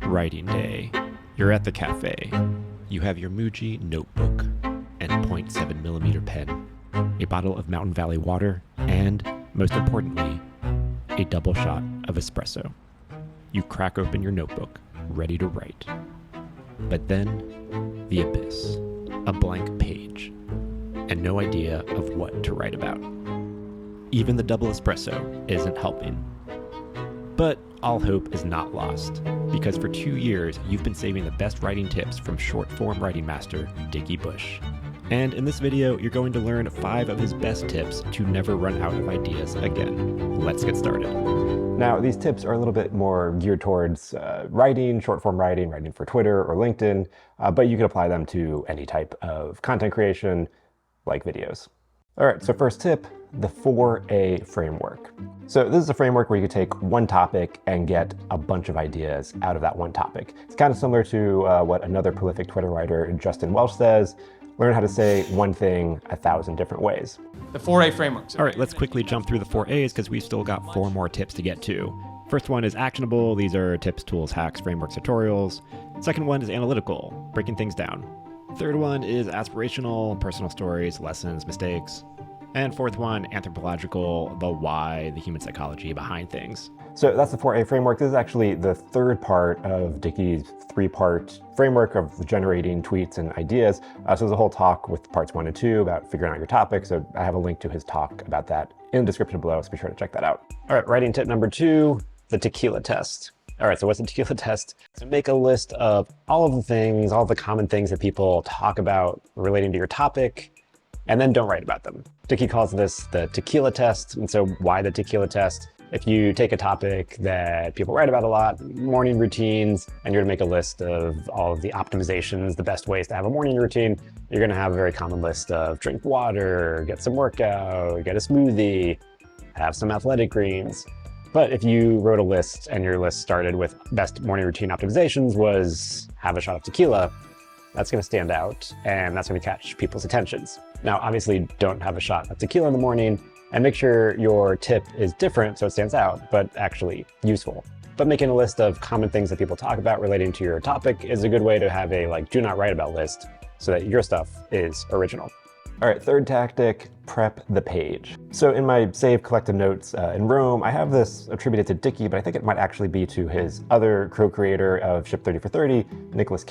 Writing day. You're at the cafe. You have your Muji notebook and 0.7mm pen, a bottle of Mountain Valley water, and, most importantly, a double shot of espresso. You crack open your notebook, ready to write. But then, the abyss. A blank page, and no idea of what to write about. Even the double espresso isn't helping. But all hope is not lost, because for 2 years, you've been saving the best writing tips from short-form writing master, Dickie Bush. And in this video, you're going to learn 5 of his best tips to never run out of ideas again. Let's get started. Now, these tips are a little bit more geared towards writing, short-form writing, writing for Twitter or LinkedIn, but you can apply them to any type of content creation, like videos. All right, so first tip, the 4A Framework. So this is a framework where you can take one topic and get a bunch of ideas out of that one topic. It's kind of similar to what another prolific Twitter writer, Justin Welsh, says: learn how to say one thing 1,000 different ways. The 4A Framework. All right, let's quickly jump through the 4As because we've still got 4 more tips to get to. First one is actionable. These are tips, tools, hacks, frameworks, tutorials. Second one is analytical, breaking things down. Third one is aspirational, personal stories, lessons, mistakes. And fourth one, anthropological, the why, the human psychology behind things. So that's the 4A framework. This is actually the third part of Dickie's 3-part framework of generating tweets and ideas. So there's a whole talk with parts 1 and 2 about figuring out your topic. So I have a link to his talk about that in the description below, so be sure to check that out. All right, writing tip number 2, the Tequila Test. All right, so what's the Tequila Test? So make a list of all of the things, all the common things that people talk about relating to your topic, and then don't write about them. Dickie calls this the Tequila Test. And so why the Tequila Test? If you take a topic that people write about a lot, morning routines, and you're to make a list of all of the optimizations, the best ways to have a morning routine, you're gonna have a very common list of drink water, get some workout, get a smoothie, have some athletic greens. But if you wrote a list and your list started with best morning routine optimizations was have a shot of tequila, that's gonna stand out and that's gonna catch people's attentions. Now, obviously don't have a shot of tequila in the morning and make sure your tip is different so it stands out, but actually useful. But making a list of common things that people talk about relating to your topic is a good way to have a do not write about list so that your stuff is original. All right, third tactic, prep the page. So in my saved collected notes in Rome, I have this attributed to Dickie, but I think it might actually be to his other co-creator of Ship 30 for 30, Nicolas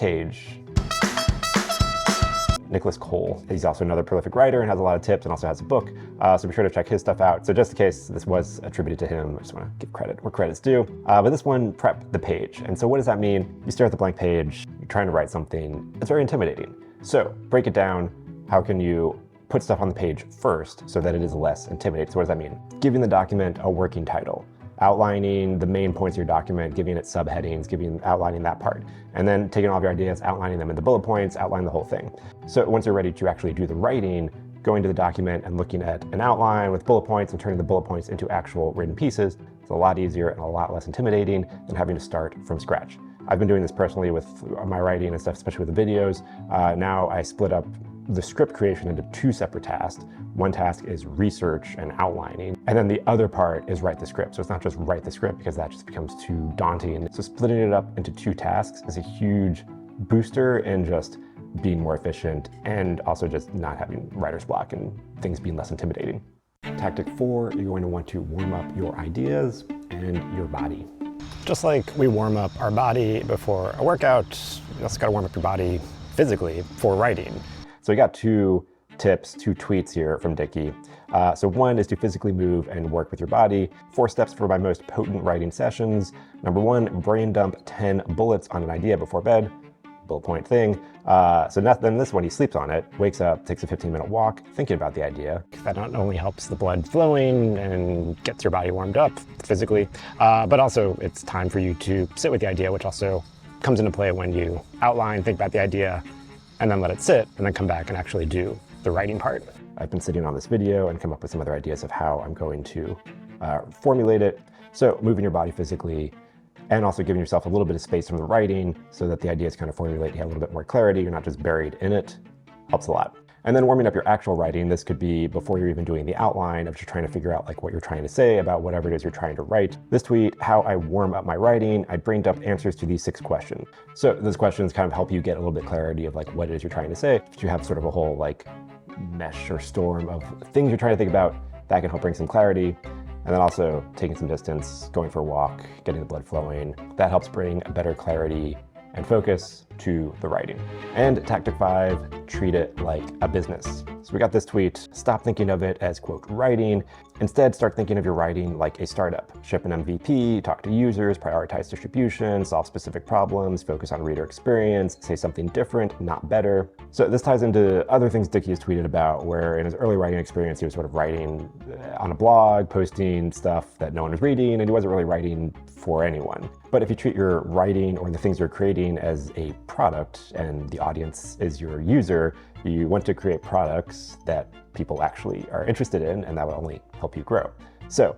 Cole. He's also another prolific writer and has a lot of tips and also has a book. So be sure to check his stuff out. So just in case this was attributed to him, I just want to give credit where credit's due. But this one, prep the page. And so what does that mean? You stare at the blank page, you're trying to write something. It's very intimidating. So break it down. How can you put stuff on the page first so that it is less intimidating? So what does that mean? Giving the document a working title, outlining the main points of your document, giving it subheadings, outlining that part, and then taking all of your ideas, outlining them into bullet points, outline the whole thing. So once you're ready to actually do the writing, going to the document and looking at an outline with bullet points and turning the bullet points into actual written pieces, it's a lot easier and a lot less intimidating than having to start from scratch. I've been doing this personally with my writing and stuff, especially with the videos. Now I split up the script creation into 2 separate tasks. One task is research and outlining, and then the other part is write the script. So it's not just write the script because that just becomes too daunting. So splitting it up into 2 tasks is a huge booster in just being more efficient and also just not having writer's block and things being less intimidating. Tactic 4, you're going to want to warm up your ideas and your body. Just like we warm up our body before a workout, you also gotta warm up your body physically for writing. So we got 2 tips, 2 tweets here from Dickie. So one is to physically move and work with your body. 4 steps for my most potent writing sessions. Number 1, brain dump 10 bullets on an idea before bed. Bullet point thing. So then this one, he sleeps on it, wakes up, takes a 15-minute walk, thinking about the idea. That not only helps the blood flowing and gets your body warmed up physically, but also it's time for you to sit with the idea, which also comes into play when you outline, think about the idea, and then let it sit, and then come back and actually do the writing part. I've been sitting on this video and come up with some other ideas of how I'm going to formulate it. So moving your body physically and also giving yourself a little bit of space from the writing so that the ideas kind of formulate, you have a little bit more clarity, you're not just buried in it, helps a lot. And then warming up your actual writing, this could be before you're even doing the outline of just trying to figure out like what you're trying to say about whatever it is you're trying to write. This tweet, how I warm up my writing, I brained up answers to these 6 questions. So those questions kind of help you get a little bit clarity of like what it is you're trying to say. If you have sort of a whole like mesh or storm of things you're trying to think about, that can help bring some clarity. And then also taking some distance, going for a walk, getting the blood flowing, that helps bring a better clarity and focus to the writing. And tactic 5, treat it like a business. So we got this tweet, stop thinking of it as quote writing. Instead, start thinking of your writing like a startup. Ship an MVP, talk to users, prioritize distribution, solve specific problems, focus on reader experience, say something different, not better. So this ties into other things Dickie has tweeted about, where in his early writing experience, he was sort of writing on a blog, posting stuff that no one was reading, and he wasn't really writing for anyone. But if you treat your writing or the things you're creating as a product and the audience is your user, you want to create products that people actually are interested in, and that will only help you grow. So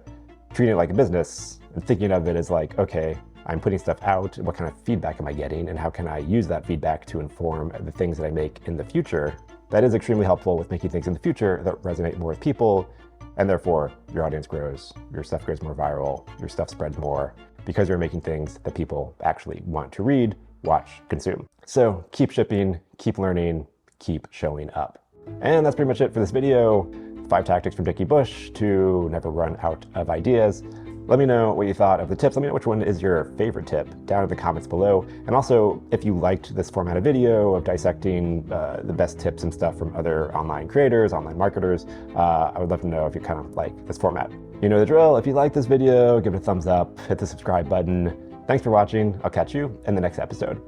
treating it like a business and thinking of it as like, okay, I'm putting stuff out, what kind of feedback am I getting, and how can I use that feedback to inform the things that I make in the future? That is extremely helpful with making things in the future that resonate more with people, and therefore your audience grows, your stuff goes more viral, your stuff spreads more, because you're making things that people actually want to read, watch, consume. So keep shipping, keep learning, keep showing up. And that's pretty much it for this video. 5 tactics from Dickie Bush to never run out of ideas. Let me know what you thought of the tips. Let me know which one is your favorite tip down in the comments below. And also, if you liked this format of video of dissecting the best tips and stuff from other online creators, online marketers, I would love to know if you kind of like this format. You know the drill. If you like this video, give it a thumbs up, hit the subscribe button. Thanks for watching. I'll catch you in the next episode.